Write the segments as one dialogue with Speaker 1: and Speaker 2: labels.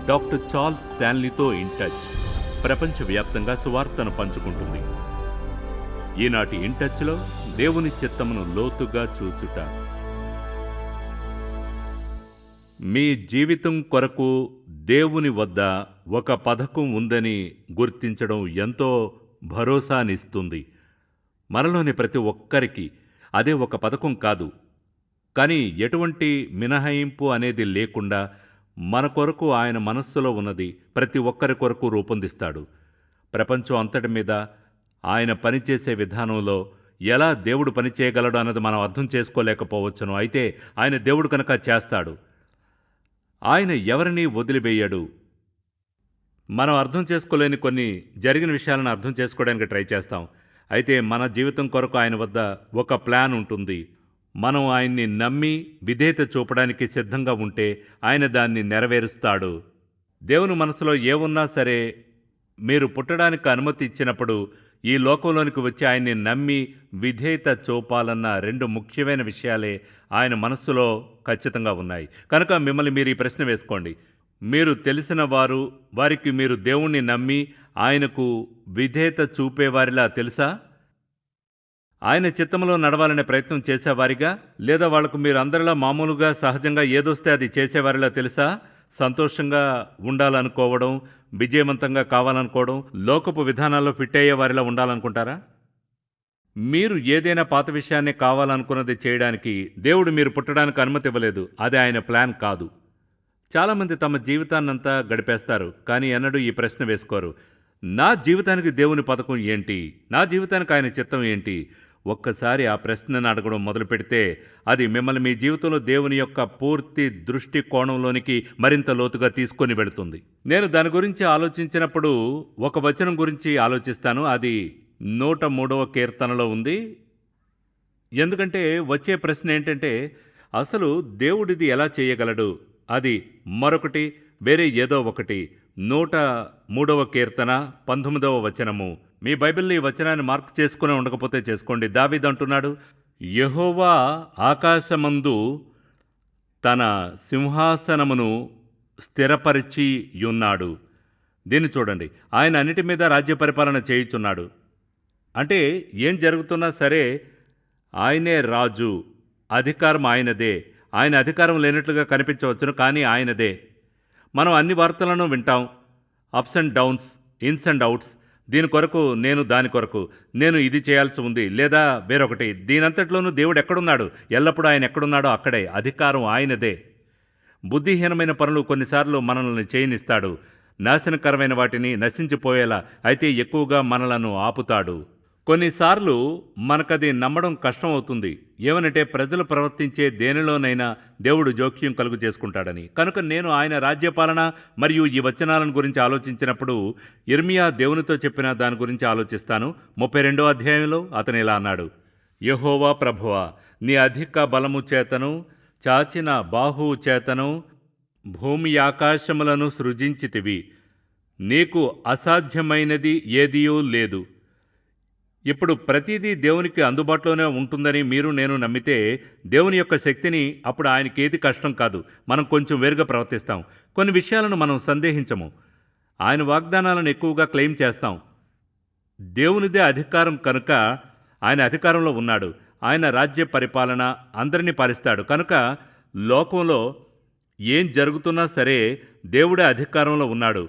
Speaker 1: Doctor Charles స్టాన్లీతో in touch ప్రపంచవ్యాప్తంగా సువార్తను పంచుకుంటుంది. ఈనాటి ఇన్ టచ్లో దేవుని చిత్తమును లోతుగా చూచుట. మీ జీవితం కొరకు దేవుని వద్ద ఒక పథకం ఉందని గుర్తించడం ఎంతో భరోసానిస్తుంది. మనలోని ప్రతి ఒక్కరికి అదే ఒక పథకం కాదు, కానీ ఎటువంటి మినహాయింపు అనేది లేకుండా మన కొరకు ఆయన మనస్సులో ఉన్నది ప్రతి ఒక్కరి కొరకు రూపొందిస్తాడు. ప్రపంచం అంతటి మీద ఆయన పనిచేసే విధానంలో ఎలా దేవుడు పనిచేయగలడు అన్నది మనం అర్థం చేసుకోలేకపోవచ్చును. అయితే ఆయన దేవుడు కనుక చేస్తాడు. ఆయన ఎవరినీ వదిలివేయడు. మనం అర్థం చేసుకోలేని కొన్ని జరిగిన విషయాలను అర్థం చేసుకోవడానికి ట్రై చేస్తాం. అయితే మన జీవితం కొరకు ఆయన వద్ద ఒక ప్లాన్ ఉంటుంది. మనం ఆయన్ని నమ్మి విధేయత చూపడానికి సిద్ధంగా ఉంటే ఆయన దాన్ని నెరవేరుస్తాడు. దేవుని మనసులో ఏమున్నా సరే, మీరు పుట్టడానికి అనుమతి ఇచ్చినప్పుడు ఈ లోకంలోనికి వచ్చి ఆయన్ని నమ్మి విధేయత చూపాలన్న రెండు ముఖ్యమైన విషయాలే ఆయన మనస్సులో ఖచ్చితంగా ఉన్నాయి. కనుక మిమ్మల్ని మీరు ఈ ప్రశ్న వేసుకోండి. మీరు తెలిసిన వారికి మీరు దేవుణ్ణి నమ్మి ఆయనకు విధేయత చూపేవారిలా తెలుసా? ఆయన చిత్తంలో నడవాలనే ప్రయత్నం చేసేవారిగా, లేదా వాళ్లకు మీరు అందరిలా మామూలుగా సహజంగా ఏదొస్తే అది చేసేవారిలా తెలుసా? సంతోషంగా ఉండాలనుకోవడం, విజయవంతంగా కావాలనుకోవడం, లోకపు విధానాల్లో ఫిట్ అయ్యే వారిలా ఉండాలనుకుంటారా? మీరు ఏదైనా పాత విషయాన్ని కావాలనుకున్నది చేయడానికి దేవుడు మీరు పుట్టడానికి అనుమతి ఇవ్వలేదు. అది ఆయన ప్లాన్ కాదు. చాలామంది తమ జీవితాన్నంతా గడిపేస్తారు, కానీ ఎన్నడూ ఈ ప్రశ్న వేసుకోరు. నా జీవితానికి దేవుని పథకం ఏంటి? నా జీవితానికి ఆయన చిత్తం ఏంటి? ఒక్కసారి ఆ ప్రశ్నను అడగడం మొదలు పెడితే అది మిమ్మల్ని మీ జీవితంలో దేవుని యొక్క పూర్తి దృష్టి కోణంలోనికి మరింత లోతుగా తీసుకొని వెళుతుంది. నేను దాని గురించి ఆలోచించినప్పుడు ఒక వచనం గురించి ఆలోచిస్తాను. అది 103వ కీర్తనలో ఉంది. ఎందుకంటే వచ్చే ప్రశ్న ఏంటంటే, అసలు దేవుడిది ఎలా చేయగలడు? అది మరొకటి, వేరే ఏదో ఒకటి. 103వ కీర్తన 19వ వచనము. మీ బైబిల్లో ఈ వచనాన్ని మార్క్ చేసుకుని ఉండకపోతే చేసుకోండి. దావీదు అంటున్నాడు, యెహోవా ఆకాశమందు తన సింహాసనమును స్థిరపరిచి యున్నాడు. దీన్ని చూడండి. ఆయన అన్నిటి మీద రాజ్య పరిపాలన చేయుచున్నాడు. అంటే ఏం జరుగుతున్నా సరే ఆయనే రాజు, అధికారం ఆయనదే. ఆయన అధికారం లేనట్లుగా కనిపించవచ్చును, కానీ ఆయనదే. మనం అన్ని వార్తలను వింటాం, అప్స్ అండ్ డౌన్స్, ఇన్స్ అండ్ అవుట్స్. దీని కొరకు నేను, దాని కొరకు నేను ఇది చేయాల్సి ఉంది, లేదా వేరొకటి. దీనంతట్లోనూ దేవుడు ఎక్కడున్నాడు? ఎల్లప్పుడూ ఆయన ఎక్కడున్నాడో అక్కడే. అధికారం ఆయనదే. బుద్ధిహీనమైన పనులు కొన్నిసార్లు మనల్ని చేయనిస్తాడు, నాశనకరమైన వాటిని నశించిపోయేలా. అయితే ఎక్కువగా మనలను ఆపుతాడు. కొన్నిసార్లు మనకది నమ్మడం కష్టం అవుతుంది. ఏమనంటే ప్రజలు ప్రవర్తించే దేనిలోనైనా దేవుడు జోక్యం కలుగు చేసుకుంటాడని. కనుక నేను ఆయన రాజ్యపాలన మరియు ఈ వచనాలను గురించి ఆలోచించినప్పుడు యిర్మీయా దేవునితో చెప్పిన దాని గురించి ఆలోచిస్తాను. 32వ అధ్యాయంలో అతను ఇలా అన్నాడు, యెహోవా ప్రభువా, నీ అధిక బలము చేతను చాచిన బాహువు చేతను భూమి ఆకాశములను సృజించితివి. నీకు అసాధ్యమైనది ఏదియూ లేదు. ఇప్పుడు ప్రతిదీ దేవునికి అందుబాటులోనే ఉంటుందని మీరు నేను నమ్మితే దేవుని యొక్క శక్తిని, అప్పుడు ఆయనకి ఏది కష్టం కాదు. మనం కొంచెం వేరుగా ప్రవర్తిస్తాం. కొన్ని విషయాలను మనం సందేహించము. ఆయన వాగ్దానాలను ఎక్కువగా క్లెయిమ్ చేస్తాం. దేవునిదే అధికారం కనుక ఆయన అధికారంలో ఉన్నాడు. ఆయన రాజ్య పరిపాలన అందరినీ పాలిస్తాడు. కనుక లోకంలో ఏం జరుగుతున్నా సరే దేవుడే అధికారంలో ఉన్నాడు.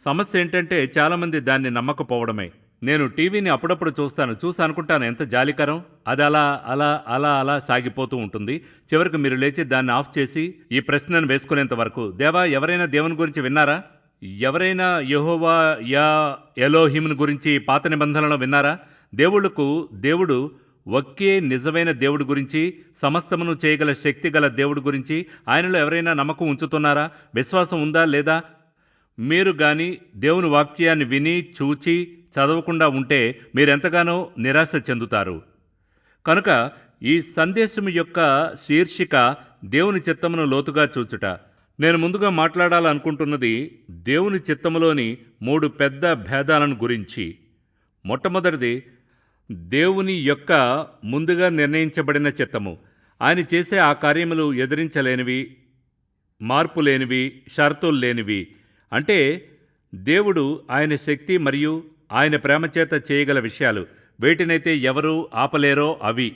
Speaker 1: సమస్య ఏంటంటే చాలామంది దాన్ని నమ్మకపోవడమే. నేను టీవీని అప్పుడప్పుడు చూసి అనుకుంటాను, ఎంత జాలికరం. అది అలా అలా అలా అలా సాగిపోతూ ఉంటుంది. చివరికి మీరు లేచి దాన్ని ఆఫ్ చేసి ఈ ప్రశ్నను వేసుకునేంత వరకు, దేవా, ఎవరైనా దేవుని గురించి విన్నారా? ఎవరైనా యెహోవా యా ఎలోహింను గురించి పాత నిబంధనలో విన్నారా? దేవుడు ఒకే నిజమైన దేవుడి గురించి, సమస్తమును చేయగల శక్తి గల దేవుడి గురించి ఆయనలో ఎవరైనా నమ్మకం ఉంచుతున్నారా? విశ్వాసం ఉందా లేదా? మీరు గాని దేవుని వాక్యాన్ని విని చూచి చదవకుండా ఉంటే మీరెంతగానో నిరాశ చెందుతారు. కనుక ఈ సందేశం యొక్క శీర్షిక దేవుని చిత్తమును లోతుగా చూచుట. నేను ముందుగా మాట్లాడాలనుకుంటున్నది దేవుని చిత్తములోని 3 పెద్ద భేదాలను గురించి. మొట్టమొదటిది దేవుని యొక్క ముందుగా నిర్ణయించబడిన చిత్తము. ఆయన చేసే ఆ కార్యములు ఎదిరించలేనివి, మార్పు లేనివి, షరతులు లేనివి. అంటే దేవుడు ఆయన శక్తి మరియు ఆయన ప్రేమ చేత చేయగల విషయాలు వేటినైతే ఎవరూ ఆపలేరో అవి.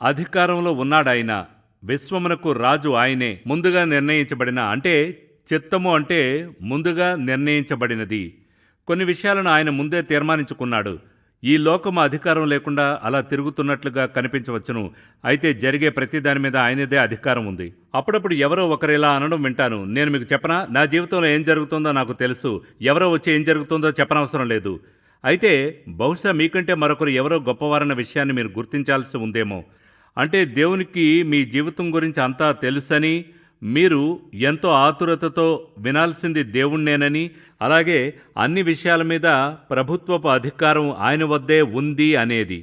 Speaker 1: అధికారంలో ఉన్నాడాయన. విశ్వమునకు రాజు ఆయనే. ముందుగా నిర్ణయించబడిన అంటే చిత్తము అంటే ముందుగా నిర్ణయించబడినది. కొన్ని విషయాలను ఆయన ముందే తీర్మానించుకున్నాడు. ఈ లోకము అధికారం లేకుండా అలా తిరుగుతున్నట్లుగా కనిపించవచ్చును. అయితే జరిగే ప్రతి దాని మీద ఆయనదే అధికారం ఉంది. అప్పుడప్పుడు ఎవరో ఒకరు ఇలా అనడం వింటాను. నేను మీకు చెప్పనా, నా జీవితంలో ఏం జరుగుతుందో నాకు తెలుసు. ఎవరో వచ్చి ఏం జరుగుతుందో చెప్పనవసరం లేదు. అయితే బహుశా మీకంటే మరొకరు ఎవరో గొప్పవారన్న విషయాన్ని మీరు గుర్తించాల్సి ఉందేమో. అంటే దేవునికి మీ జీవితం గురించి అంతా తెలుసని, మీరు ఎంతో ఆతురతతో వినాల్సింది దేవుణ్ణేనని, అలాగే అన్ని విషయాల మీద ప్రభుత్వపు అధికారం ఆయన వద్దే ఉంది అనేది.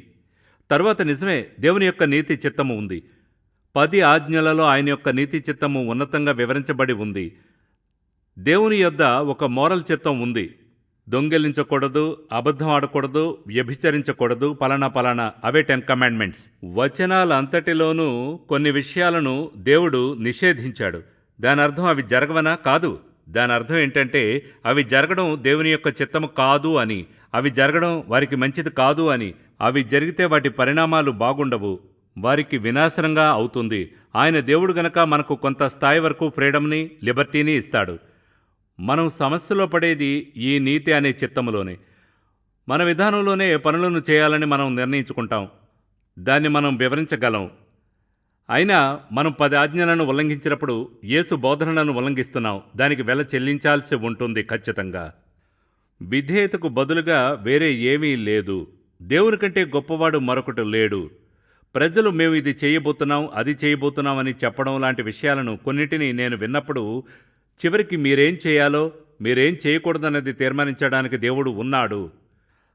Speaker 1: తరువాత నిజమే, దేవుని యొక్క నీతి చిత్తము ఉంది. 10 ఆజ్ఞలలో ఆయన యొక్క నీతి చిత్తము ఉన్నతంగా వివరించబడి ఉంది. దేవుని యొద్ద ఒక మోరల్ చిత్తం ఉంది. దొంగిలించకూడదు, అబద్ధం ఆడకూడదు, వ్యభిచరించకూడదు, పలానా అవే 10 కమాండ్మెంట్స్. వచనాలంతటిలోనూ కొన్ని విషయాలను దేవుడు నిషేధించాడు. దాని అర్థం అవి జరగవనా? కాదు. దాని అర్థం ఏంటంటే అవి జరగడం దేవుని యొక్క చిత్తము కాదు అని, అవి జరగడం వారికి మంచిది కాదు అని, అవి జరిగితే వాటి పరిణామాలు బాగుండవు, వారికి వినాశనంగా అవుతుంది. ఆయన దేవుడు గనక మనకు కొంత స్థాయి వరకు ఫ్రీడమ్ని, లిబర్టీని ఇస్తాడు. మనం సమస్యలో పడేది ఈ నీతి అనే చిత్తములోనే. మన విధానంలోనే పనులను చేయాలని మనం నిర్ణయించుకుంటాం. దాన్ని మనం వివరించగలం. అయినా మనం 10 ఆజ్ఞలను ఉల్లంఘించినప్పుడు యేసు బోధనలను ఉల్లంఘిస్తున్నాం. దానికి వెల చెల్లించాల్సి ఉంటుంది ఖచ్చితంగా. విధేయతకు బదులుగా వేరే ఏమీ లేదు. దేవుని కంటే గొప్పవాడు మరొకటి లేడు. ప్రజలు మేము ఇది చేయబోతున్నాం, అది చేయబోతున్నాం అని చెప్పడం లాంటి విషయాలను కొన్నిటిని నేను విన్నప్పుడు చివరికి మీరేం చేయాలో, మీరేం చేయకూడదన్నది తీర్మానించడానికి దేవుడు ఉన్నాడు.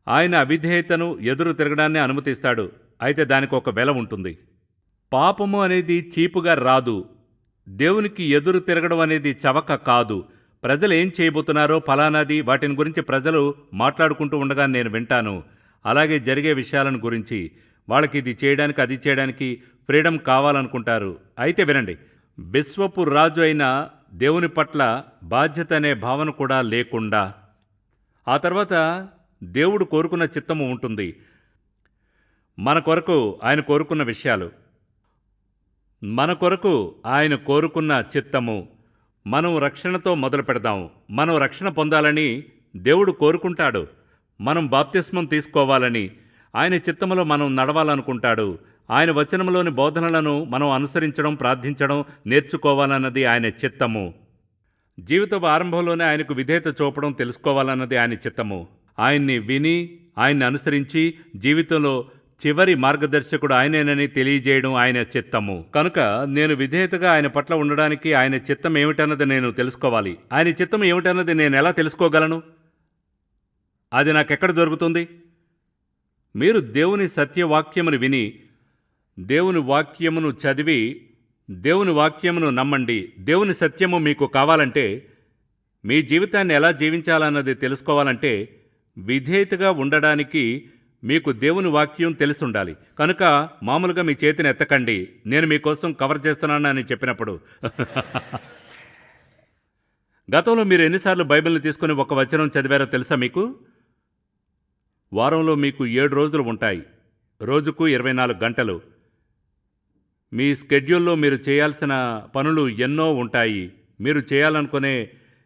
Speaker 1: ఆయన అవిధేయతను, ఎదురు తిరగడాన్ని అనుమతిస్తాడు. అయితే దానికి ఒక వెల ఉంటుంది. పాపము అనేది చీపుగా రాదు. దేవునికి ఎదురు తిరగడం అనేది చవక కాదు. ప్రజలు ఏం చేయబోతున్నారో ఫలానాది, వాటిని గురించి ప్రజలు మాట్లాడుకుంటూ ఉండగా నేను వింటాను. అలాగే జరిగే విషయాలను గురించి. వాళ్ళకి ఇది చేయడానికి, అది చేయడానికి ఫ్రీడమ్ కావాలనుకుంటారు. అయితే వినండి, విశ్వపు రాజు అయిన దేవుని పట్ల బాధ్యత అనే భావన కూడా లేకుండా ఆ తర్వాత దేవుడు కోరుకున్న చిత్తము ఉంటుంది. మన కొరకు ఆయన కోరుకున్న విషయాలు, మన కొరకు ఆయన కోరుకున్న చిత్తము. మనం రక్షణతో మొదలు పెడదాం. మనం రక్షణ పొందాలని దేవుడు కోరుకుంటాడు. మనం బాప్తిస్మం తీసుకోవాలని ఆయన చిత్తములో మనం నడవాలనుకుంటాడు. ఆయన వచనంలోని బోధనలను మనం అనుసరించడం, ప్రార్థించడం నేర్చుకోవాలన్నది ఆయన చిత్తము. జీవితపు ఆరంభంలోనే ఆయనకు విధేయత చూపడం తెలుసుకోవాలన్నది ఆయన చిత్తము. ఆయన్ని విని, ఆయన్ని అనుసరించి జీవితంలో చివరి మార్గదర్శకుడు ఆయనేనని తెలియజేయడం ఆయన చిత్తము. కనుక నేను విధేయతగా ఆయన పట్ల ఉండడానికి ఆయన చిత్తం ఏమిటన్నది నేను తెలుసుకోవాలి. ఆయన చిత్తం ఏమిటన్నది నేను ఎలా తెలుసుకోగలను? అది నాకెక్కడ దొరుకుతుంది? మీరు దేవుని సత్యవాక్యమును విని, దేవుని వాక్యమును చదివి, దేవుని వాక్యమును నమ్మండి. దేవుని సత్యము మీకు కావాలంటే, మీ జీవితాన్ని ఎలా జీవించాలన్నది తెలుసుకోవాలంటే, విధేయతగా ఉండడానికి మీకు దేవుని వాక్యం తెలిసుండాలి. కనుక మామూలుగా మీ చేతిని ఎత్తకండి, నేను మీకోసం కవర్ చేస్తున్నానని చెప్పినప్పుడు. గతంలో మీరు ఎన్నిసార్లు బైబిల్ని తీసుకుని ఒక వచనం చదివారో తెలుసా మీకు? వారంలో మీకు 7 రోజులు ఉంటాయి. రోజుకు 24 గంటలు. మీ స్కెడ్యూల్లో మీరు చేయాల్సిన పనులు ఎన్నో ఉంటాయి. మీరు చేయాలనుకునే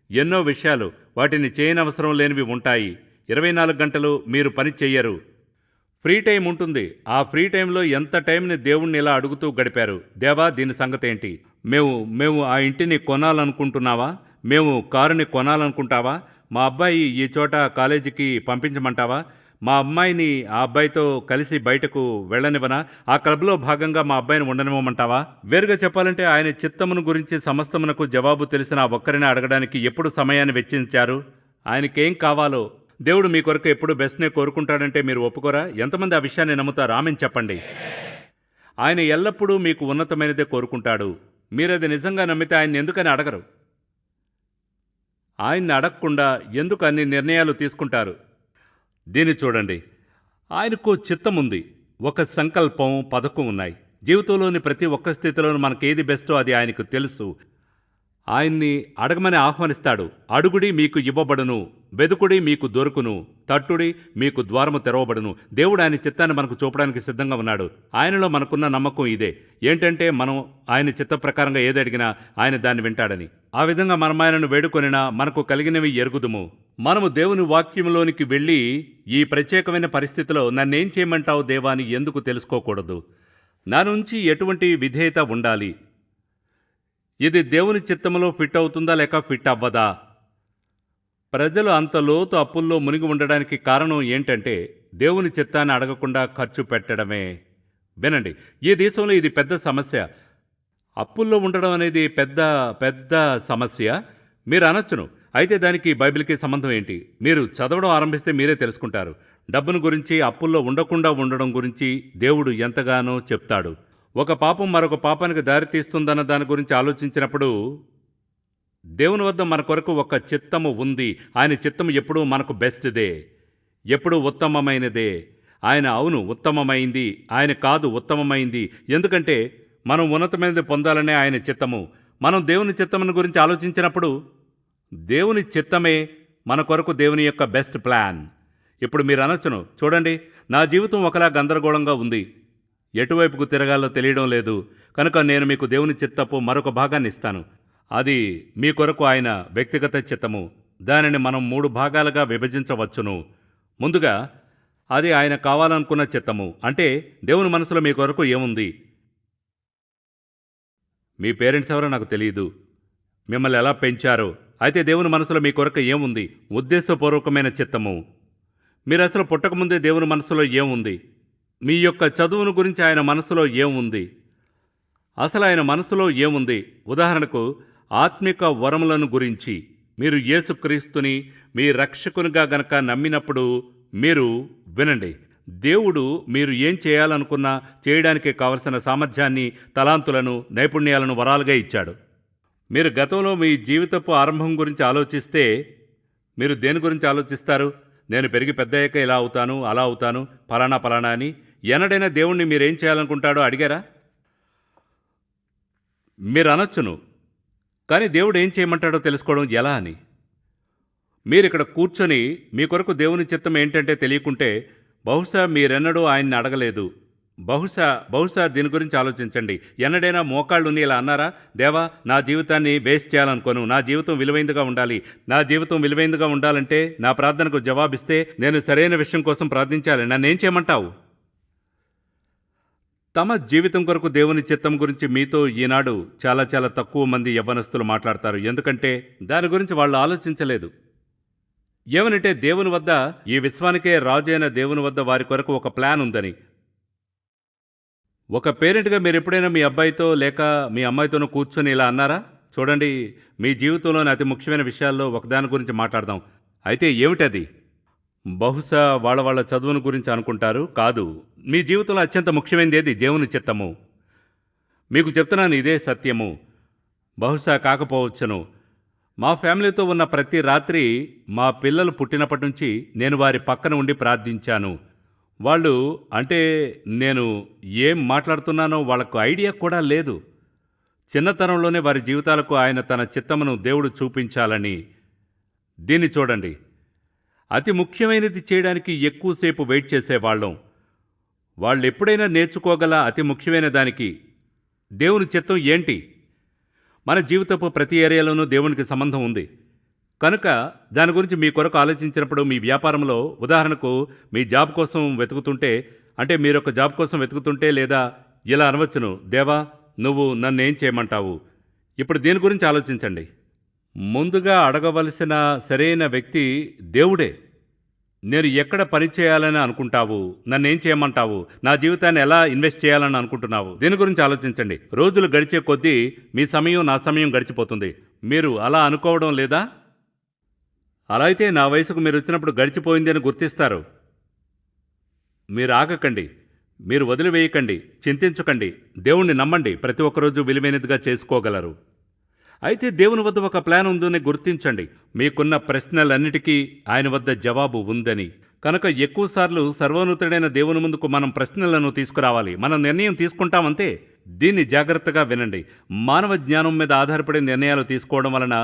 Speaker 1: ఎన్నో విషయాలు, వాటిని చేయనవసరం లేనివి ఉంటాయి. 24 గంటలు మీరు పని చెయ్యరు. ఫ్రీ టైం ఉంటుంది. ఆ ఫ్రీ టైంలో ఎంత టైంని దేవుణ్ణి ఇలా అడుగుతూ గడిపారు. దేవా, దీని సంగతి ఏంటి? మేము ఆ ఇంటిని కొనాలనుకుంటున్నావా? మేము కారుని కొనాలనుకుంటావా? మా అబ్బాయి ఈ చోట కాలేజీకి పంపించమంటావా? మా అమ్మాయిని ఆ అబ్బాయితో కలిసి బయటకు వెళ్ళనివనా? ఆ క్లబ్లో భాగంగా మా అబ్బాయిని ఉండనివ్వమంటావా? వేరుగా చెప్పాలంటే ఆయన చిత్తమును గురించి సమస్తమునకు జవాబు తెలిసిన ఆ ఒక్కరిని అడగడానికి ఎప్పుడు సమయాన్ని వెచ్చించారు? ఆయనకేం కావాలో దేవుడు మీ కొరకు ఎప్పుడు బెస్ట్నే కోరుకుంటాడంటే మీరు ఒప్పుకోరా? ఎంతమంది ఆ విషయాన్ని నమ్ముతారు? ఆమెను చెప్పండి. ఆయన ఎల్లప్పుడూ మీకు ఉన్నతమైనదే కోరుకుంటాడు. మీరది నిజంగా నమ్మితే ఆయన్ని ఎందుకని అడగరు? ఆయన్ని అడగకుండా ఎందుకు అన్ని నిర్ణయాలు తీసుకుంటారు? దీన్ని చూడండి, ఆయనకు చిత్తం ఉంది. ఒక సంకల్పం, పథకం ఉన్నాయి. జీవితంలోని ప్రతి ఒక్క స్థితిలోనూ మనకేది బెస్టో అది ఆయనకు తెలుసు. ఆయన్ని అడగమని ఆహ్వానిస్తాడు. అడుగుడి మీకు ఇవ్వబడును, వెదుకుడి మీకు దొరుకును, తట్టుడి మీకు ద్వారము తెరవబడును. దేవుడు ఆయన చిత్తాన్ని మనకు చూపడానికి సిద్ధంగా ఉన్నాడు. ఆయనలో మనకున్న నమ్మకం ఇదే, ఏంటంటే మనం ఆయన చిత్త ప్రకారంగా ఏది అడిగినా ఆయన దాన్ని వింటాడని. ఆ విధంగా మనం ఆయనను వేడుకొనినా మనకు కలిగినవి ఎరుగుదుము. మనము దేవుని వాక్యంలోనికి వెళ్ళి ఈ ప్రత్యేకమైన పరిస్థితిలో నన్నేం చేయమంటావు దేవా అని ఎందుకు తెలుసుకోకూడదు? నా నుంచి ఎటువంటి విధేయత ఉండాలి? ఇది దేవుని చిత్తములో ఫిట్ అవుతుందా లేక ఫిట్ అవ్వదా? ప్రజలు అంత లోతు అప్పుల్లో మునిగి ఉండడానికి కారణం ఏంటంటే దేవుని చిత్తాన్ని అడగకుండా ఖర్చు పెట్టడమే. వినండి, ఈ దేశంలో ఇది పెద్ద సమస్య. అప్పుల్లో ఉండడం అనేది పెద్ద పెద్ద సమస్య. మీరు అనొచ్చును, అయితే దానికి బైబిల్కి సంబంధం ఏంటి? మీరు చదవడం ఆరంభిస్తే మీరే తెలుసుకుంటారు. డబ్బును గురించి, అప్పుల్లో ఉండకుండా ఉండడం గురించి దేవుడు ఎంతగానో చెప్తాడు. ఒక పాపం మరొక పాపానికి దారితీస్తుందన్న దాని గురించి ఆలోచించినప్పుడు దేవుని వద్ద మన కొరకు ఒక చిత్తము ఉంది. ఆయన చిత్తము ఎప్పుడూ మనకు బెస్ట్దే, ఎప్పుడూ ఉత్తమమైనదే. ఆయన అవును ఉత్తమమైంది, ఆయన కాదు ఉత్తమమైంది. ఎందుకంటే మనం ఉన్నతమైనది పొందాలనే ఆయన చిత్తము. మనం దేవుని చిత్తమును గురించి ఆలోచించినప్పుడు దేవుని చిత్తమే మన కొరకు దేవుని యొక్క బెస్ట్ ప్లాన్. ఇప్పుడు మీరు అనొచ్చును, చూడండి నా జీవితం ఒకలా గందరగోళంగా ఉంది, ఎటువైపుకు తిరగాలో తెలియడం లేదు, కనుక నేను మీకు దేవుని చిత్తపు మరొక భాగాన్ని ఇస్తాను. అది మీ కొరకు ఆయన వ్యక్తిగత చిత్తము. దానిని మనం 3 భాగాలుగా విభజించవచ్చును. ముందుగా అది ఆయన కావాలనుకున్న చిత్తము. అంటే దేవుని మనసులో మీ కొరకు ఏముంది? మీ పేరెంట్స్ ఎవరో నాకు తెలియదు, మిమ్మల్ని ఎలా పెంచారో, అయితే దేవుని మనసులో మీ కొరకు ఏముంది? ఉద్దేశపూర్వకమైన చిత్తము. మీరు అసలు పుట్టకముందే దేవుని మనసులో ఏముంది? మీ యొక్క చదువును గురించి ఆయన మనసులో ఏముంది? అసలు ఆయన మనసులో ఏముంది? ఉదాహరణకు ఆత్మిక వరములను గురించి మీరు యేసుక్రీస్తుని మీ రక్షకునిగా గనక నమ్మినప్పుడు మీరు వినండి, దేవుడు మీరు ఏం చేయాలనుకున్నా చేయడానికి కావలసిన సామర్థ్యాన్ని, తలాంతులను, నైపుణ్యాలను వరాలుగా ఇచ్చాడు. మీరు గతంలో మీ జీవితపు ఆరంభం గురించి ఆలోచిస్తే మీరు దేని గురించి ఆలోచిస్తారు? నేను పెరిగి పెద్దయ్యాక ఇలా అవుతాను, అలా అవుతాను, ఫలానా ఫలానా అని. ఎన్నడైనా దేవుణ్ణి మీరేం చేయాలనుకుంటాడో అడిగారా? మీరు అనొచ్చును, కానీ దేవుడు ఏం చేయమంటాడో తెలుసుకోవడం ఎలా అని. మీరిక్కడ కూర్చొని మీ కొరకు దేవుని చిత్తం ఏంటంటే తెలియకుంటే బహుశా మీరెన్నడూ ఆయన్ని అడగలేదు. బహుశా దీని గురించి ఆలోచించండి. ఎన్నడైనా మోకాళ్ళుని ఇలా అన్నారా, దేవా నా జీవితాన్ని వేస్ట్ చేయాలనుకోను, నా జీవితం విలువైందిగా ఉండాలి, నా జీవితం విలువైందిగా ఉండాలంటే నా ప్రార్థనకు జవాబిస్తే నేను సరైన విషయం కోసం ప్రార్థించాలి, నన్నేం చేయమంటావు? తమ జీవితం కొరకు దేవుని చిత్తం గురించి మీతో ఈనాడు చాలా చాలా తక్కువ మంది యవ్వనస్తులు మాట్లాడతారు. ఎందుకంటే దాని గురించి వాళ్ళు ఆలోచించలేదు. ఏమనంటే దేవుని వద్ద, ఈ విశ్వానికే రాజు అయిన దేవుని వద్ద వారి కొరకు ఒక ప్లాన్ ఉందని. ఒక పేరెంట్గా మీరు ఎప్పుడైనా మీ అబ్బాయితో లేక మీ అమ్మాయితోనూ కూర్చొని ఇలా అన్నారా, చూడండి మీ జీవితంలోని అతి ముఖ్యమైన విషయాల్లో ఒకదాని గురించి మాట్లాడదాం, అయితే ఏమిటది? బహుశా వాళ్ళ చదువును గురించి అనుకుంటారు. కాదు, మీ జీవితంలో అత్యంత ముఖ్యమైనది ఏది? దేవుని చిత్తము. మీకు చెప్తున్నాను, ఇదే సత్యము. బహుశా కాకపోవచ్చును. మా ఫ్యామిలీతో ఉన్న ప్రతి రాత్రి మా పిల్లలు పుట్టినప్పటి నుంచి నేను వారి పక్కన ఉండి ప్రార్థించాను. వాళ్ళు అంటే నేను ఏం మాట్లాడుతున్నానో వాళ్ళకు ఐడియా కూడా లేదు. చిన్నతనంలోనే వారి జీవితాలకు ఆయన తన చిత్తమును దేవుడు చూపించాలని. దీన్ని చూడండి, అతి ముఖ్యమైనది చేయడానికి ఎక్కువసేపు వెయిట్ చేసేవాళ్ళం. వాళ్ళు ఎప్పుడైనా నేర్చుకోగల అతి ముఖ్యమైన దానికి దేవుని చిత్తం ఏంటి? మన జీవితపు ప్రతి ఏరియాలోనూ దేవునికి సంబంధం ఉంది. కనుక దాని గురించి మీ కొరకు ఆలోచించినప్పుడు మీ వ్యాపారంలో ఉదాహరణకు మీ జాబ్ కోసం వెతుకుతుంటే, అంటే మీరొక జాబ్ కోసం వెతుకుతుంటే లేదా ఇలా అనవచ్చును, దేవా నువ్వు నన్నేం చేయమంటావు? ఇప్పుడు దీని గురించి ఆలోచించండి. ముందుగా అడగవలసిన సరైన వ్యక్తి దేవుడే. నేను ఎక్కడ పని చేయాలని అనుకుంటావు? నన్నేం చేయమంటావు? నా జీవితాన్ని ఎలా ఇన్వెస్ట్ చేయాలని అనుకుంటున్నావు? దీని గురించి ఆలోచించండి. రోజులు గడిచే కొద్దీ మీ సమయం నా సమయం గడిచిపోతుంది. మీరు అలా అనుకోవడం లేదా? అలా అయితే నా వయసుకు మీరు వచ్చినప్పుడు గడిచిపోయింది అని గుర్తిస్తారు. మీరు ఆగకండి, మీరు వదిలివేయకండి, చింతించకండి, దేవుణ్ణి నమ్మండి. ప్రతి ఒక్కరోజు విలువైనదిగా చేసుకోగలరు. అయితే దేవుని వద్ద ఒక ప్లాన్ ఉందని గుర్తించండి. మీకున్న ప్రశ్నలన్నిటికీ ఆయన వద్ద జవాబు ఉందని. కనుక ఎక్కువసార్లు సర్వోన్నతుడైన దేవుని ముందుకు మనం ప్రశ్నలను తీసుకురావాలి. మనం నిర్ణయం తీసుకుంటామంతే, దీన్ని జాగ్రత్తగా వినండి. మానవ జ్ఞానం మీద ఆధారపడి నిర్ణయాలు తీసుకోవడం వలన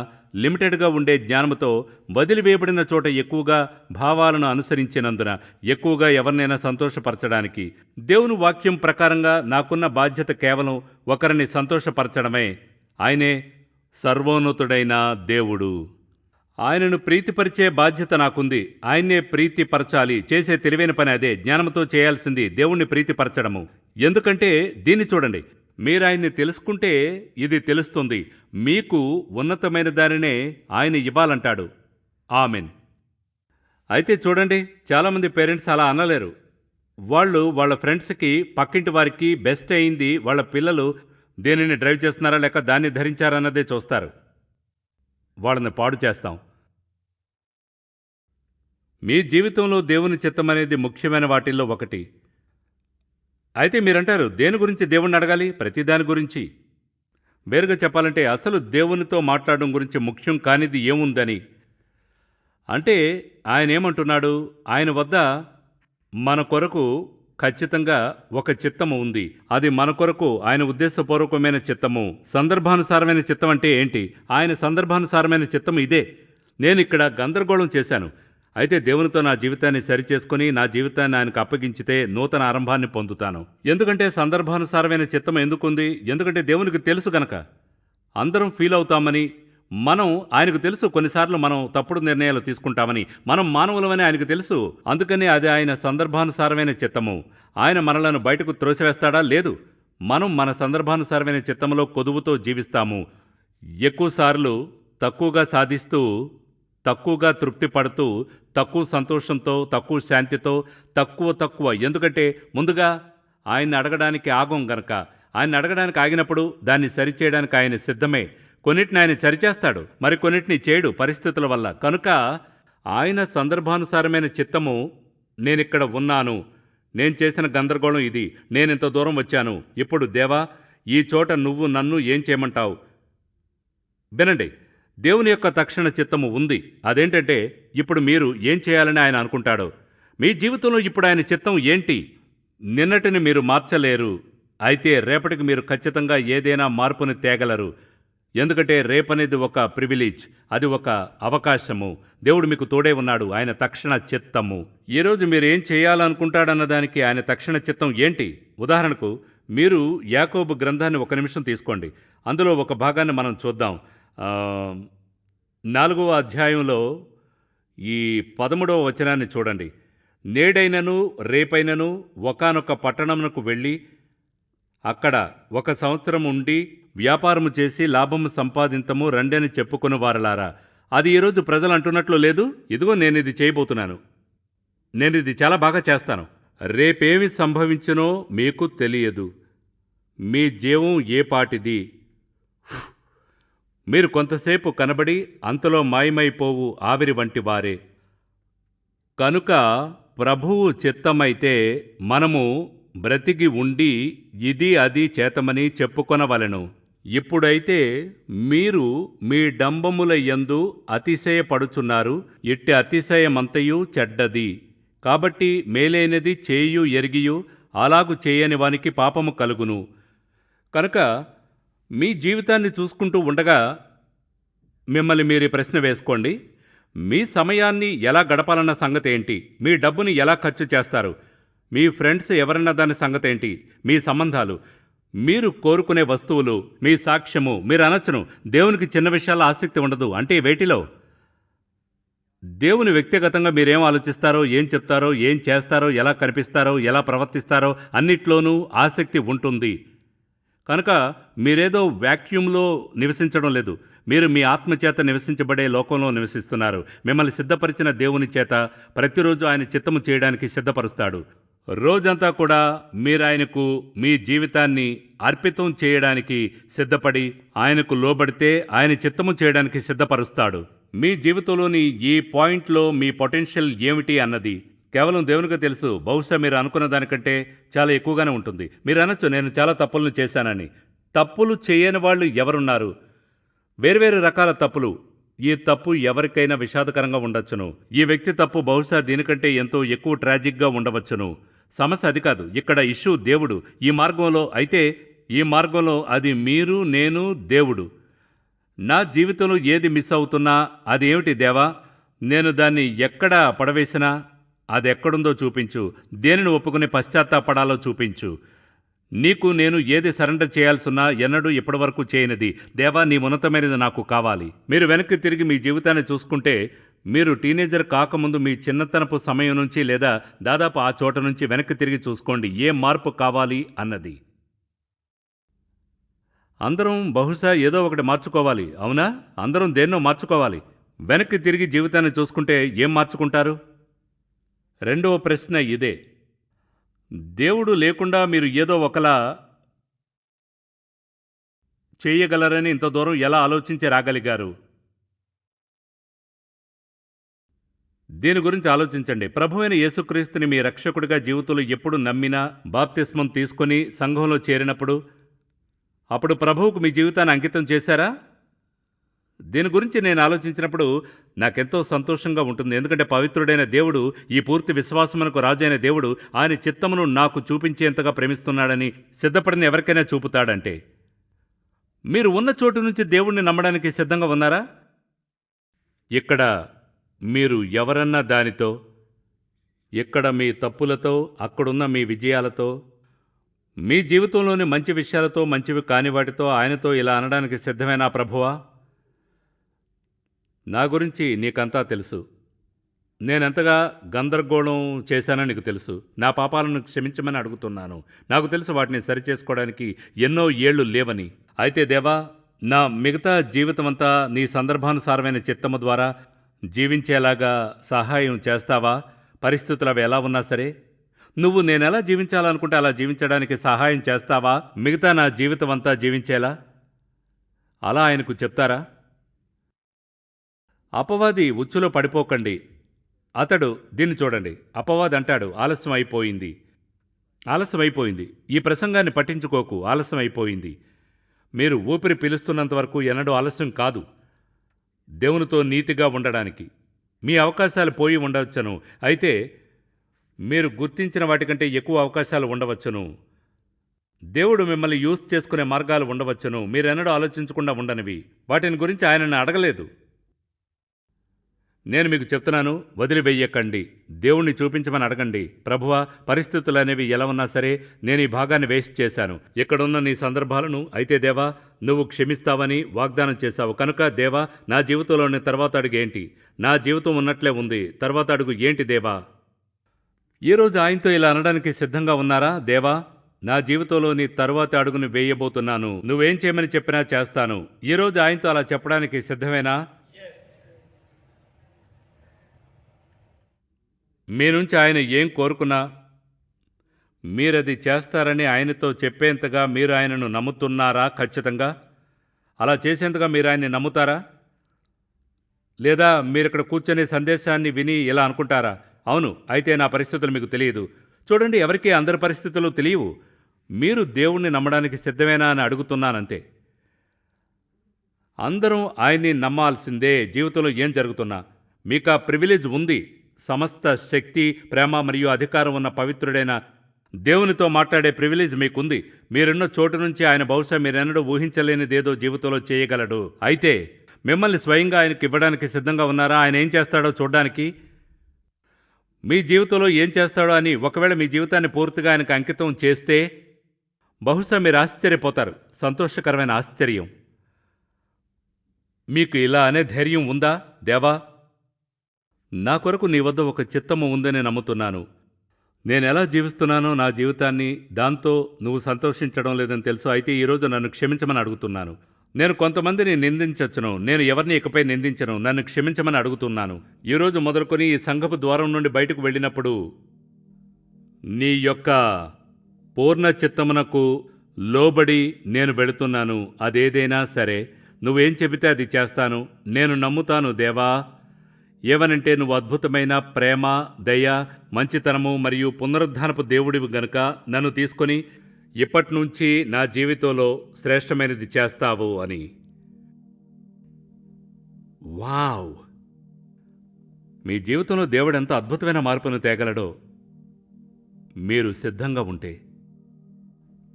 Speaker 1: లిమిటెడ్గా ఉండే జ్ఞానంతో వదిలివేయబడిన చోట ఎక్కువగా భావాలను అనుసరించినందున ఎక్కువగా ఎవరినైనా సంతోషపరచడానికి దేవుని వాక్యం ప్రకారంగా నాకున్న బాధ్యత కేవలం ఒకరిని సంతోషపరచడమే. ఆయనే సర్వోన్నతుడైన దేవుడు. ఆయనను ప్రీతిపరిచే బాధ్యత నాకుంది. ఆయన్నే ప్రీతిపరచాలి. చేసే తెలివైన పని అదే. జ్ఞానంతో చేయాల్సింది దేవుణ్ణి ప్రీతిపరచడము. ఎందుకంటే దీన్ని చూడండి, మీరు ఆయన్ని తెలుసుకుంటే ఇది తెలుస్తుంది. మీకు ఉన్నతమైన దానినే ఆయన ఇవ్వాలంటాడు. ఆమెన్. అయితే చూడండి, చాలామంది పేరెంట్స్ అలా అనలేరు. వాళ్ళు వాళ్ళ ఫ్రెండ్స్కి, పక్కింటి వారికి బెస్ట్ అయింది వాళ్ళ పిల్లలు దేనిని డ్రైవ్ చేస్తున్నారా లేక దాన్ని ధరించారన్నదే చూస్తారు. వాళ్ళని పాడు చేస్తాం. మీ జీవితంలో దేవుని చిత్తం అనేది ముఖ్యమైన వాటిల్లో ఒకటి. అయితే మీరంటారు, దేని గురించి దేవుణ్ణి అడగాలి? ప్రతిదాని గురించి. వేరుగా చెప్పాలంటే అసలు దేవునితో మాట్లాడడం గురించి ముఖ్యం కానిది ఏముందని. అంటే ఆయన ఏమంటున్నాడు? ఆయన వద్ద మన కొరకు ఖచ్చితంగా ఒక చిత్తము ఉంది. అది మన కొరకు ఆయన ఉద్దేశపూర్వకమైన చిత్తము. సందర్భానుసారమైన చిత్తం అంటే ఏంటి? ఆయన సందర్భానుసారమైన చిత్తము ఇదే. నేను ఇక్కడ గందరగోళం చేశాను. అయితే దేవునితో నా జీవితాన్ని సరిచేసుకుని నా జీవితాన్ని ఆయనకు అప్పగించితే నూతన ఆరంభాన్ని పొందుతాను. ఎందుకంటే సందర్భానుసారమైన చిత్తం ఎందుకుంది? ఎందుకంటే దేవునికి తెలుసు గనక. అందరం ఫీల్ అవుతామని, మనం ఆయనకు తెలుసు కొన్నిసార్లు మనం తప్పుడు నిర్ణయాలు తీసుకుంటామని. మనం మానవులమని ఆయనకు తెలుసు. అందుకని అది ఆయన సందర్భానుసారమైన చిత్తము. ఆయన మనలను బయటకు త్రోసివేస్తాడా? లేదు. మనం మన సందర్భానుసారమైన చిత్తంలో కొదువుతో జీవిస్తాము. ఎక్కువసార్లు తక్కువగా సాధిస్తూ, తక్కువగా తృప్తి పడుతూ, తక్కువ సంతోషంతో, తక్కువ శాంతితో, తక్కువ. ఎందుకంటే ముందుగా ఆయన్ని అడగడానికి ఆగం గనక. ఆయన్ని అడగడానికి ఆగినప్పుడు దాన్ని సరిచేయడానికి ఆయన సిద్ధమే. కొన్నిటిని ఆయన సరిచేస్తాడు, మరి కొన్నిటిని చేయడు పరిస్థితుల వల్ల. కనుక ఆయన సందర్భానుసారమైన చిత్తము, నేనిక్కడ ఉన్నాను, నేను చేసిన గందరగోళం ఇది, నేనింత దూరం వచ్చాను, ఇప్పుడు దేవా ఈ చోట నువ్వు నన్ను ఏం చేయమంటావు? వినండి, దేవుని యొక్క తక్షణ చిత్తము ఉంది. అదేంటంటే ఇప్పుడు మీరు ఏం చేయాలని ఆయన అనుకుంటాడో. మీ జీవితంలో ఇప్పుడు ఆయన చిత్తం ఏంటి? నిన్నటిని మీరు మార్చలేరు. అయితే రేపటికి మీరు ఖచ్చితంగా ఏదైనా మార్పుని తేగలరు. ఎందుకంటే రేపనేది ఒక ప్రివిలేజ్, అది ఒక అవకాశము. దేవుడు మీకు తోడే ఉన్నాడు. ఆయన తక్షణ చిత్తము. ఈరోజు మీరు ఏం చేయాలనుకుంటాడన్నదానికి ఆయన తక్షణ చిత్తం ఏంటి? ఉదాహరణకు మీరు యాకోబు గ్రంథాన్ని ఒక నిమిషం తీసుకోండి. అందులో ఒక భాగాన్ని మనం చూద్దాం. 4వ అధ్యాయంలో ఈ 13వ వచనాన్ని చూడండి. నేడైనను రేపైనను ఒకానొక పట్టణమునకు వెళ్ళి అక్కడ 1 సంవత్సరం ఉండి వ్యాపారము చేసి లాభము సంపాదింతము రండని చెప్పుకుని వారలారా. అది ఈరోజు ప్రజలు అంటున్నట్లు లేదు. ఇదిగో నేనిది చేయబోతున్నాను, నేనిది చాలా బాగా చేస్తాను, రేపేమి సంభవించునో మీకు తెలియదు, మీ జీవం ఏ పాటిది. మీరు కొంతసేపు కనబడి అంతలో మాయమైపోవు ఆవిరి వంటి వారే. కనుక ప్రభువు చిత్తమైతే మనము బ్రతికి ఉండి ఇది అది చేతమని చెప్పుకొనవలెను. ఇప్పుడైతే మీరు మీ డంబముల యందు అతిశయపడుచున్నారు. ఇట్టి అతిశయమంతయు చెడ్డది. కాబట్టి మేలైనది చేయు ఎరిగియు అలాగు చేయని వానికి పాపము కలుగును. కనుక మీ జీవితాన్ని చూసుకుంటూ ఉండగా మిమ్మల్ని మీరు ప్రశ్న వేసుకోండి. మీ సమయాన్ని ఎలా గడపాలన్న సంగతి ఏంటి? మీ డబ్బుని ఎలా ఖర్చు చేస్తారు? మీ ఫ్రెండ్స్ ఎవరన్నా దాని సంగతి ఏంటి? మీ సంబంధాలు, మీరు కోరుకునే వస్తువులు, మీ సాక్ష్యము. మీరు అనొచ్చును, దేవునికి చిన్న విషయాల్లో ఆసక్తి ఉండదు అంటే వేటిలో? దేవుని వ్యక్తిగతంగా మీరేం ఆలోచిస్తారో, ఏం చెప్తారో, ఏం చేస్తారో, ఎలా కనిపిస్తారో, ఎలా ప్రవర్తిస్తారో అన్నిట్లోనూ ఆసక్తి ఉంటుంది. కనుక మీరేదో వ్యాక్యూమ్లో నివసించడం లేదు. మీరు మీ ఆత్మచేత నివసించబడే లోకంలో నివసిస్తున్నారు. మిమ్మల్ని సిద్ధపరిచిన దేవుని చేత ప్రతిరోజు ఆయన చిత్తము చేయడానికి సిద్ధపరుస్తాడు. రోజంతా కూడా మీరు ఆయనకు మీ జీవితాన్ని అర్పితం చేయడానికి సిద్ధపడి ఆయనకు లోబడితే ఆయన చిత్తము చేయడానికి సిద్ధపరుస్తాడు. మీ జీవితంలోని ఈ పాయింట్లో మీ పొటెన్షియల్ ఏమిటి అన్నది కేవలం దేవునికి తెలుసు. బహుశా మీరు అనుకున్న దానికంటే చాలా ఎక్కువగానే ఉంటుంది. మీరు అనొచ్చు, నేను చాలా తప్పులను చేశానని. తప్పులు చేయని వాళ్ళు ఎవరున్నారు? వేర్వేరు రకాల తప్పులు. ఈ తప్పు ఎవరికైనా విషాదకరంగా ఉండొచ్చును. ఈ వ్యక్తి తప్పు బహుశా దీనికంటే ఎంతో ఎక్కువ ట్రాజిక్గా ఉండవచ్చును. సమస్య అది కాదు. ఇక్కడ ఇష్యూ దేవుడు ఈ మార్గంలో. అయితే ఈ మార్గంలో అది మీరు, నేను, దేవుడు. నా జీవితంలో ఏది మిస్ అవుతున్నా అది ఏమిటి దేవా? నేను దాన్ని ఎక్కడ పడవేసినా అదెక్కడుందో చూపించు. దేనిని ఒప్పుకుని పశ్చాత్తాపడాలో చూపించు. నీకు నేను ఏది సరెండర్ చేయాల్సున్నా ఎన్నడూ ఇప్పటివరకు చేయనిది దేవా నీ ఉన్నతమైనది నాకు కావాలి. మీరు వెనక్కి తిరిగి మీ జీవితాన్ని చూసుకుంటే మీరు టీనేజర్ కాకముందు మీ చిన్నతనపు సమయం నుంచి లేదా దాదాపు ఆ చోట నుంచి వెనక్కి తిరిగి చూసుకోండి ఏ మార్పు కావాలి అన్నది. అందరం బహుశా ఏదో ఒకటి మార్చుకోవాలి, అవునా? అందరం దేన్నో మార్చుకోవాలి. వెనక్కి తిరిగి జీవితాన్ని చూసుకుంటే ఏం మార్చుకుంటారు? రెండవ ప్రశ్న ఇదే. దేవుడు లేకుండా మీరు ఏదో ఒకలా చేయగలరని ఇంత దూరం ఎలా ఆలోచించి రాగలిగారు? దీని గురించి ఆలోచించండి. ప్రభువైన యేసుక్రీస్తుని మీ రక్షకుడిగా జీవితంలో ఎప్పుడు నమ్మినా, బాప్తిస్మం తీసుకొని సంఘంలో చేరినప్పుడు, అప్పుడు ప్రభువుకు మీ జీవితాన్ని అంకితం చేశారా? దీని గురించి నేను ఆలోచించినప్పుడు నాకెంతో సంతోషంగా ఉంటుంది. ఎందుకంటే పవిత్రుడైన దేవుడు, ఈ పూర్తి విశ్వాసమునకు రాజైన దేవుడు ఆయన చిత్తమును నాకు చూపించేంతగా ప్రేమిస్తున్నాడని సిద్ధపడిన ఎవరికైనా చూపుతాడంటే, మీరు ఉన్న చోటు నుంచి దేవుణ్ణి నమ్మడానికి సిద్ధంగా ఉన్నారా? ఇక్కడ మీరు ఎవరన్నా దానితో, ఇక్కడ మీ తప్పులతో, అక్కడున్న మీ విజయాలతో, మీ జీవితంలోని మంచి విషయాలతో, మంచివి కాని వాటితో ఆయనతో ఇలా అనడానికి సిద్ధమేనా ప్రభువా? నా గురించి నీకంతా తెలుసు. నేనెంతగా గందరగోళం చేశానో నీకు తెలుసు. నా పాపాలను క్షమించమని అడుగుతున్నాను. నాకు తెలుసు వాటిని సరిచేసుకోవడానికి ఎన్నో ఏళ్లు లేవని. అయితే దేవా, నా మిగతా జీవితమంతా నీ సందర్భానుసారమైన చిత్తము ద్వారా జీవించేలాగా సహాయం చేస్తావా? పరిస్థితులు అవి ఎలా ఉన్నా సరే నువ్వు నేనెలా జీవించాలనుకుంటే అలా జీవించడానికి సహాయం చేస్తావా? మిగతా నా జీవితం అంతా జీవించేలా అలా ఆయనకు చెప్తారా? అపవాది ఉచ్చులో పడిపోకండి. అతడు దీన్ని చూడండి. అపవాది అంటాడు ఆలస్యం అయిపోయింది, ఆలస్యం అయిపోయింది. ఈ ప్రసంగాన్ని పట్టించుకోకు, ఆలస్యం అయిపోయింది. మీరు ఊపిరి పీలుస్తున్నంత వరకు ఎన్నడూ ఆలస్యం కాదు దేవునితో నీతిగా ఉండడానికి. మీ అవకాశాలు పోయి ఉండవచ్చును, అయితే మీరు గుర్తించిన వాటికంటే ఎక్కువ అవకాశాలు ఉండవచ్చును. దేవుడు మిమ్మల్ని యూజ్ చేసుకునే మార్గాలు ఉండవచ్చును, మీరెన్నడూ ఆలోచించకుండా ఉండనివి. వాటిని గురించి ఆయనను అడగలేదు. నేను మీకు చెప్తున్నాను, వదిలివేయకండి. దేవుణ్ణి చూపించమని అడగండి. ప్రభువా, పరిస్థితులు అనేవి ఎలా ఉన్నా సరే నేను ఈ భాగాన్ని వేస్ట్ చేశాను. ఇక్కడున్న నీ సందర్భాలను అయితే దేవా నువ్వు క్షమిస్తావని వాగ్దానం చేశావు కనుక దేవా నా జీవితంలోని తర్వాత అడుగు ఏంటి? నా జీవితం ఉన్నట్లే ఉంది, తర్వాత అడుగు ఏంటి దేవా? ఈరోజు ఆయనతో ఇలా అనడానికి సిద్ధంగా ఉన్నారా? దేవా, నా జీవితంలోని తరువాతి అడుగును వేయబోతున్నాను, నువ్వేం చేయమని చెప్పినా చేస్తాను. ఈరోజు ఆయనతో అలా చెప్పడానికి సిద్ధమేనా? మీ నుంచి ఆయన ఏం కోరుకున్నా మీరది చేస్తారని ఆయనతో చెప్పేంతగా మీరు ఆయనను నమ్ముతున్నారా? ఖచ్చితంగా అలా చేసేంతగా మీరు ఆయన్ని నమ్ముతారా? లేదా మీరిక్కడ కూర్చొని సందేశాన్ని విని ఇలా అనుకుంటారా, అవును అయితే నా పరిస్థితులు మీకు తెలియదు. చూడండి, ఎవరికీ అందరి పరిస్థితులు తెలియవు. మీరు దేవుణ్ణి నమ్మడానికి సిద్ధమేనా అని అడుగుతున్నానంతే. అందరం ఆయన్ని నమ్మాల్సిందే. జీవితంలో ఏం జరుగుతున్నా మీకు ఆ ప్రివిలేజ్ ఉంది. సమస్త శక్తి, ప్రేమ మరియు అధికారం ఉన్న పవిత్రుడైన దేవునితో మాట్లాడే ప్రివిలేజ్ మీకుంది. మీరున్న చోటు నుంచి ఆయన బహుశా మీరెన్నడూ ఊహించలేనిదేదో జీవితంలో చేయగలడు. అయితే మిమ్మల్ని స్వయంగా ఆయనకి ఇవ్వడానికి సిద్ధంగా ఉన్నారా? ఆయన ఏం చేస్తాడో చూడ్డానికి, మీ జీవితంలో ఏం చేస్తాడో అని. ఒకవేళ మీ జీవితాన్ని పూర్తిగా ఆయనకు అంకితం చేస్తే బహుశా మీరు ఆశ్చర్యపోతారు. సంతోషకరమైన ఆశ్చర్యం. మీకు ఇలా అనే ధైర్యం ఉందా? దేవా, నా కొరకు నీ వద్ద ఒక చిత్తము ఉందని నమ్ముతున్నాను. నేనెలా జీవిస్తున్నానో నా జీవితాన్ని, దాంతో నువ్వు సంతోషించడం లేదని తెలుసు. అయితే ఈరోజు నన్ను క్షమించమని అడుగుతున్నాను. నేను కొంతమందిని నిందించచ్చును, నేను ఎవరిని ఇకపై నిందించను. నన్ను క్షమించమని అడుగుతున్నాను. ఈరోజు మొదలుకొని ఈ సంఘపు ద్వారం నుండి బయటకు వెళ్ళినప్పుడు నీ యొక్క పూర్ణ చిత్తమునకు లోబడి నేను వెళుతున్నాను. అదేదైనా సరే నువ్వేం చెబితే అది చేస్తాను. నేను నమ్ముతాను దేవా. ఏవనంటే నువ్వు అద్భుతమైన ప్రేమ, దయ, మంచితనము మరియు పునరుద్ధానపు దేవుడివి గనుక నన్ను తీసుకొని ఇప్పటినుంచి నా జీవితంలో శ్రేష్టమైనది చేస్తావు అని. వావ్! మీ జీవితంలో దేవుడు ఎంత అద్భుతమైన మార్పును తేగలడో మీరు సిద్ధంగా ఉంటే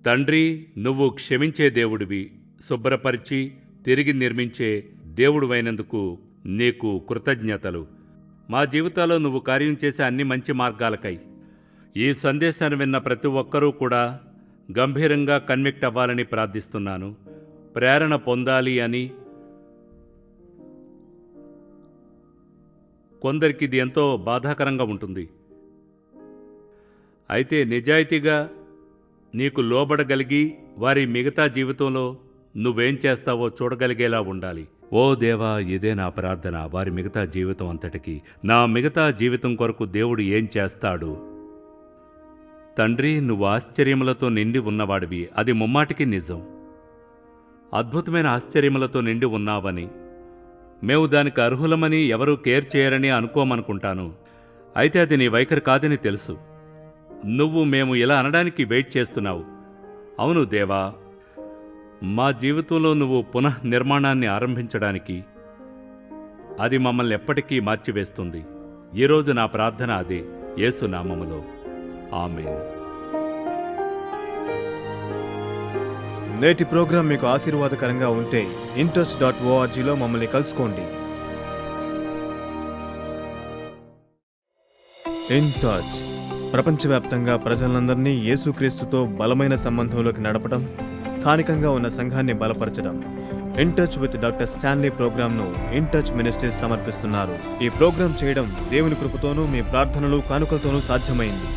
Speaker 1: తండ్రి, నువ్వు క్షమించే దేవుడివి, శుభ్రపరిచి తిరిగి నిర్మించే దేవుడివైనందుకు నీకు కృతజ్ఞతలు. మా జీవితాల్లో నువ్వు కార్యం చేసే అన్ని మంచి మార్గాలకై ఈ సందేశాన్ని విన్న ప్రతి ఒక్కరూ కూడా గంభీరంగా కన్విక్ట్ అవ్వాలని ప్రార్థిస్తున్నాను. ప్రేరణ పొందాలి అని. కొందరికి ఇది ఎంతో బాధాకరంగా ఉంటుంది. అయితే నిజాయితీగా నీకు లోబడగలిగి వారి మిగతా జీవితంలో నువ్వేం చేస్తావో చూడగలిగేలా ఉండాలి. ఓ దేవా, ఇదే నా ప్రార్థన. వారి మిగతా జీవితం అంతటికి, నా మిగతా జీవితం కొరకు దేవుడు ఏం చేస్తాడు? తండ్రి, నువ్వు ఆశ్చర్యములతో నిండి ఉన్నవాడివి, అది ముమ్మాటికి నిజం. అద్భుతమైన ఆశ్చర్యములతో నిండి ఉన్నావని, మేము దానికి అర్హులమని ఎవరూ కేర్ చేయరని అనుకోమనుకుంటాను. అయితే అది నీ వైఖరి కాదని తెలుసు. నువ్వు మేము ఇలా అనడానికి వెయిట్ చేస్తున్నావు. అవును దేవా, మా జీవితంలో నువ్వు పునఃనిర్మాణాన్ని ఆరంభించడానికి అది మమ్మల్ని ఎప్పటికీ మార్చివేస్తుంది. ఈరోజు నా ప్రార్థన అదే, యేసు నామములో, ఆమేన్.
Speaker 2: నేటి ప్రోగ్రాం మీకు ఆశీర్వాదకరంగా ఉంటే intouch.orgలో మమ్మల్ని కలుసుకోండి. ఇన్ టచ్ ప్రపంచవ్యాప్తంగా ప్రజలందరినీ యేసుక్రీస్తుతో బలమైన సంబంధంలోకి నడపడం, స్థానికంగా ఉన్న సంఘాన్ని బలపరచడం. In touch with doctor Stanley ప్రోగ్రాంను ఇన్ టచ్ మినిస్ట్రీస్ సమర్పిస్తున్నారు. ఈ ప్రోగ్రాం చేయడం దేవుని కృపతోనూ మీ ప్రార్థనలు కానుకలతోనూ సాధ్యమైంది.